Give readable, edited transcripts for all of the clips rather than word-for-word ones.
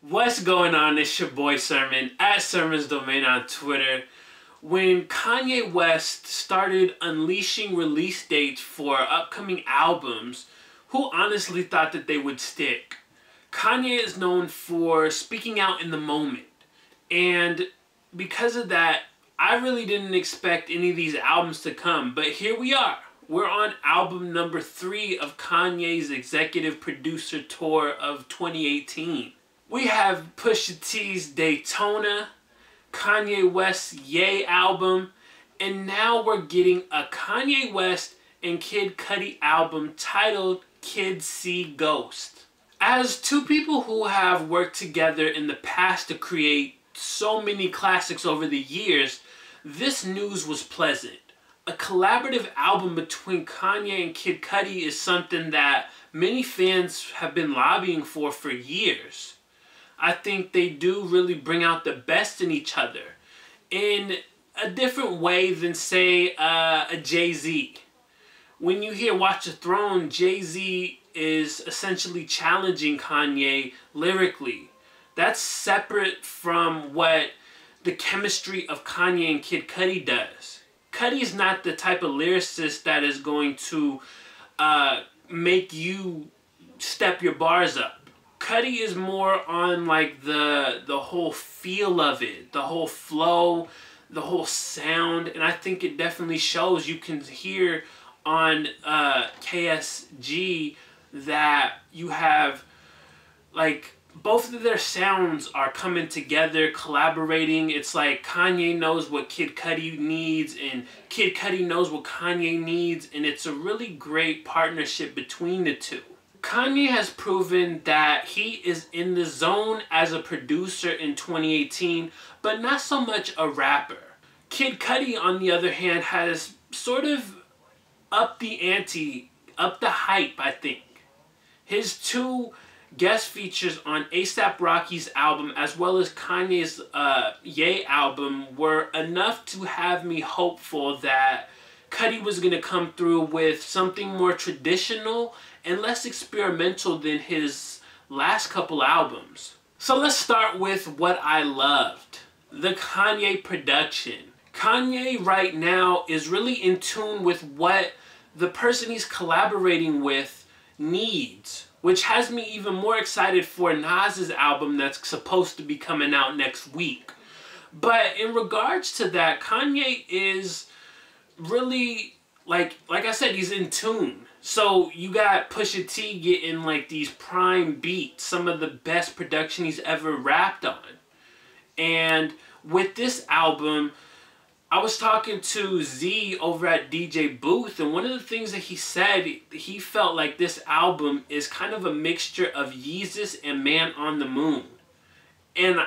What's going on? It's your boy Sermon at Sermon's Domain on Twitter. When Kanye West started unleashing release dates for upcoming albums, who honestly thought that they would stick? Kanye is known for speaking out in the moment, and because of that, I really didn't expect any of these albums to come, but here we are. We're on album number 3 of Kanye's executive producer tour of 2018. We have Pusha T's Daytona, Kanye West's Ye album, and now we're getting a Kanye West and Kid Cudi album titled Kids See Ghost. As two people who have worked together in the past to create so many classics over the years, this news was pleasant. A collaborative album between Kanye and Kid Cudi is something that many fans have been lobbying for years. I think they do really bring out the best in each other in a different way than, say, a Jay-Z. When you hear Watch the Throne, Jay-Z is essentially challenging Kanye lyrically. That's separate from what the chemistry of Kanye and Kid Cudi does. Cudi is not the type of lyricist that is going to make you step your bars up. Cudi is more on like the whole feel of it, the whole flow, the whole sound, and I think it definitely shows. You can hear on KSG that you have like both of their sounds are coming together, collaborating. It's like Kanye knows what Kid Cudi needs and Kid Cudi knows what Kanye needs, and it's a really great partnership between the two. Kanye has proven that he is in the zone as a producer in 2018, but not so much a rapper. Kid Cudi, on the other hand, has sort of upped the ante, upped the hype, I think. His 2 guest features on A$AP Rocky's album as well as Kanye's Ye album were enough to have me hopeful that Cudi was going to come through with something more traditional and less experimental than his last couple albums. So let's start with what I loved. The Kanye production. Kanye right now is really in tune with what the person he's collaborating with needs, which has me even more excited for Nas's album that's supposed to be coming out next week. But in regards to that, Kanye is really, like I said, he's in tune. So you got Pusha T getting like these prime beats, some of the best production he's ever rapped on. And with this album, I was talking to Z over at DJ Booth, and one of the things that he said, he felt like this album is kind of a mixture of Yeezus and Man on the Moon. And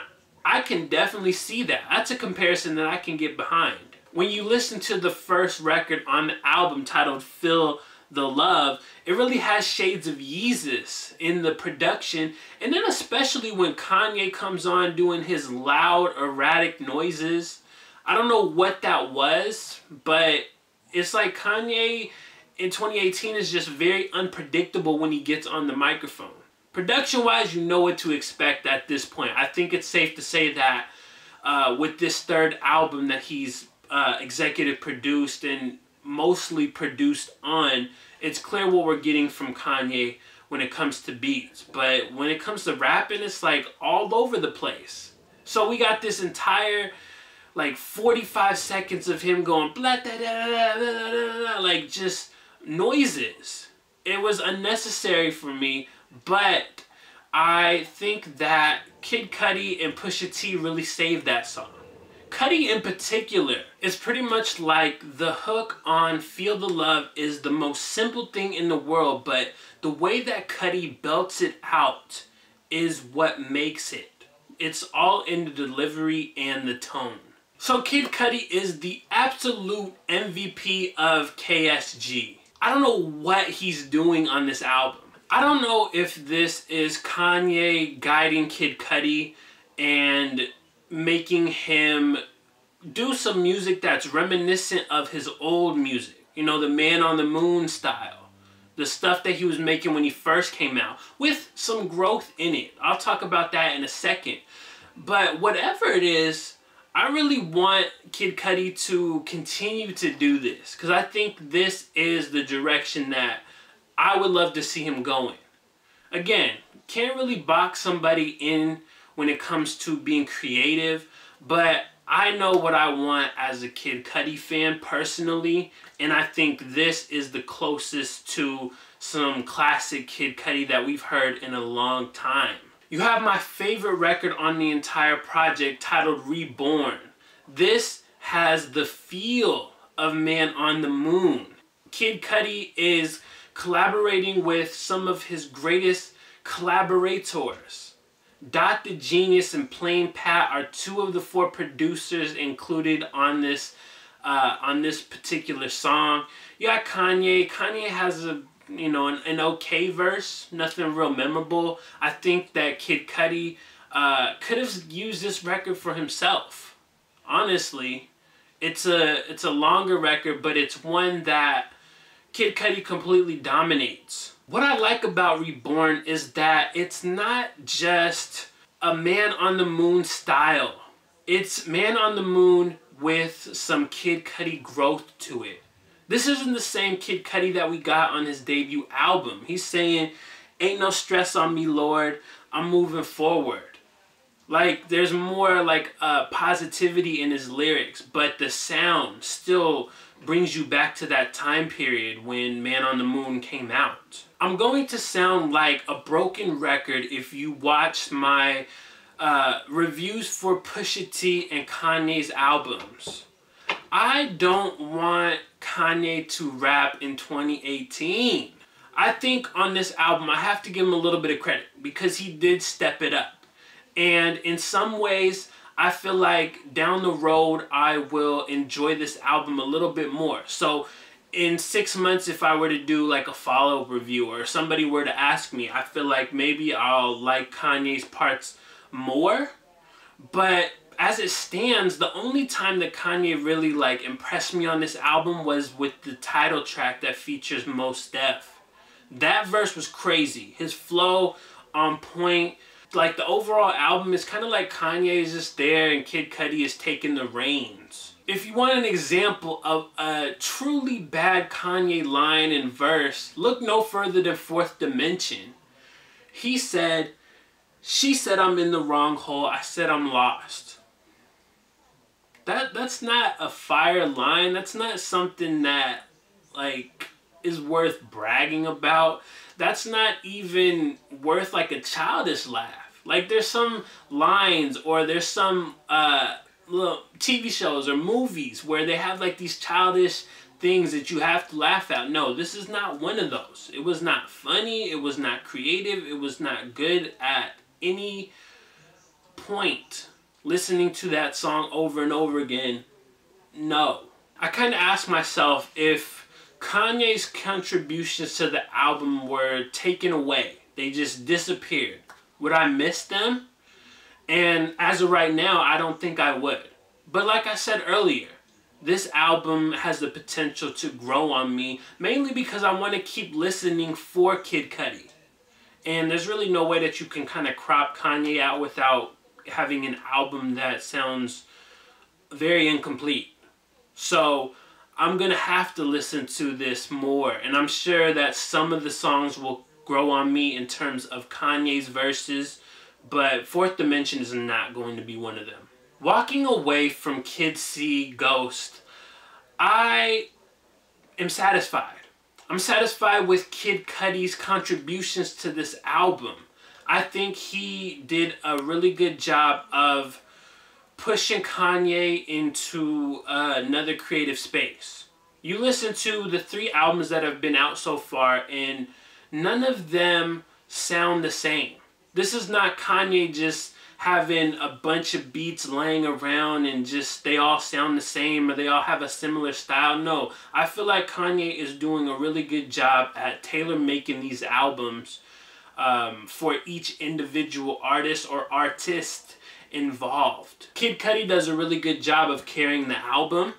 I can definitely see that. That's a comparison that I can get behind. When you listen to the first record on the album titled Feel the Love, it really has shades of Yeezus in the production, and then especially when Kanye comes on doing his loud, erratic noises. I don't know what that was, but it's like Kanye in 2018 is just very unpredictable when he gets on the microphone. Production-wise, you know what to expect at this point. I think it's safe to say that with this 3rd album that he's executive produced and mostly produced on, it's clear what we're getting from Kanye when it comes to beats. But when it comes to rapping, it's like all over the place. So we got this entire like 45 seconds of him going blah, da, da, da, da, da, da, like just noises. It was unnecessary for me, but I think that Kid Cudi and Pusha T really saved that song. Cudi in particular is pretty much like the hook on Feel the Love is the most simple thing in the world, but the way that Cudi belts it out is what makes it. It's all in the delivery and the tone. So Kid Cudi is the absolute MVP of KSG. I don't know what he's doing on this album. I don't know if this is Kanye guiding Kid Cudi and making him do some music that's reminiscent of his old music. You know, the Man on the Moon style. The stuff that he was making when he first came out, with some growth in it. I'll talk about that in a second. But whatever it is, I really want Kid Cudi to continue to do this, because I think this is the direction that I would love to see him going. Again, can't really box somebody in when it comes to being creative, but I know what I want as a Kid Cudi fan personally, and I think this is the closest to some classic Kid Cudi that we've heard in a long time. You have my favorite record on the entire project, titled Reborn. This has the feel of Man on the Moon. Kid Cudi is collaborating with some of his greatest collaborators. Dr. Genius and Plain Pat are two of the 4 producers included on this particular song. You got Kanye. Kanye has an okay verse, nothing real memorable. I think that Kid Cudi could have used this record for himself. Honestly, it's a longer record, but it's one that Kid Cudi completely dominates. What I like about Reborn is that it's not just a Man on the Moon style. It's Man on the Moon with some Kid Cudi growth to it. This isn't the same Kid Cudi that we got on his debut album. He's saying, "Ain't no stress on me, Lord. I'm moving forward." Like, there's more like positivity in his lyrics, but the sound still brings you back to that time period when Man on the Moon came out. I'm going to sound like a broken record if you watch my reviews for Pusha T and Kanye's albums. I don't want Kanye to rap in 2018. I think on this album, I have to give him a little bit of credit because he did step it up. And in some ways, I feel like down the road, I will enjoy this album a little bit more. So in 6 months, if I were to do like a follow-up review or somebody were to ask me, I feel like maybe I'll like Kanye's parts more. But as it stands, the only time that Kanye really like impressed me on this album was with the title track that features Mos Def. That verse was crazy. His flow on point. Like, the overall album is kind of like Kanye is just there and Kid Cudi is taking the reins. If you want an example of a truly bad Kanye line and verse, look no further than Fourth Dimension. He said, "She said I'm in the wrong hole, I said I'm lost." That's not a fire line. That's not something that, like, is worth bragging about. That's not even worth like a childish laugh. Like, there's some lines or there's some little TV shows or movies where they have like these childish things that you have to laugh at. No, this is not one of those. It was not funny. It was not creative. It was not good at any point. Listening to that song over and over again, no. I kind of asked myself, if Kanye's contributions to the album were taken away, they just disappeared, would I miss them? And as of right now, I don't think I would. But like I said earlier, this album has the potential to grow on me, mainly because I want to keep listening for Kid Cudi. And there's really no way that you can kind of crop Kanye out without having an album that sounds very incomplete. So I'm going to have to listen to this more. And I'm sure that some of the songs will grow on me in terms of Kanye's verses, but Fourth Dimension is not going to be one of them. Walking away from Kid C Ghost, I am satisfied. I'm satisfied with Kid Cudi's contributions to this album. I think he did a really good job of pushing Kanye into another creative space. You listen to the 3 albums that have been out so far, and none of them sound the same. This is not Kanye just having a bunch of beats laying around and just they all sound the same or they all have a similar style. No, I feel like Kanye is doing a really good job at tailor-making these albums for each individual artist or artist involved. Kid Cudi does a really good job of carrying the album.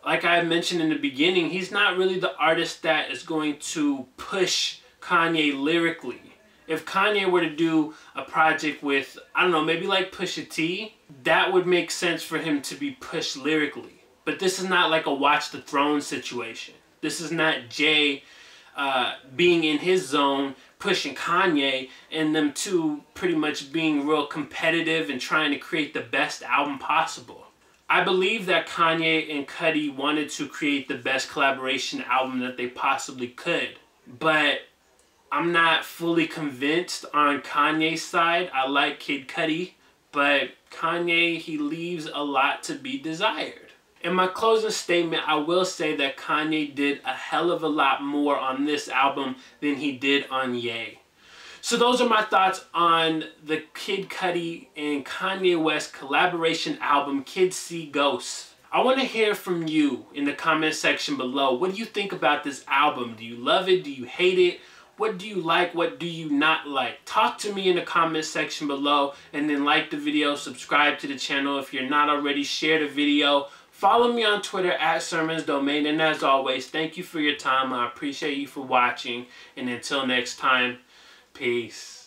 like I mentioned in the beginning, he's not really the artist that is going to push Kanye lyrically. If Kanye were to do a project with, I don't know, maybe like Pusha T, that would make sense for him to be pushed lyrically. But this is not like a Watch the Throne situation. This is not Jay being in his zone, pushing Kanye, and them two pretty much being real competitive and trying to create the best album possible. I believe that Kanye and Cudi wanted to create the best collaboration album that they possibly could. But I'm not fully convinced on Kanye's side. I like Kid Cudi, but Kanye, he leaves a lot to be desired. In my closing statement, I will say that Kanye did a hell of a lot more on this album than he did on Ye. So those are my thoughts on the Kid Cudi and Kanye West collaboration album, Kids See Ghosts. I want to hear from you in the comment section below. What do you think about this album? Do you love it? Do you hate it? What do you like? What do you not like? Talk to me in the comment section below, and then like the video, subscribe to the channel if you're not already, share the video. Follow me on Twitter at SermonsDomain, and as always, thank you for your time. I appreciate you for watching, and until next time, peace.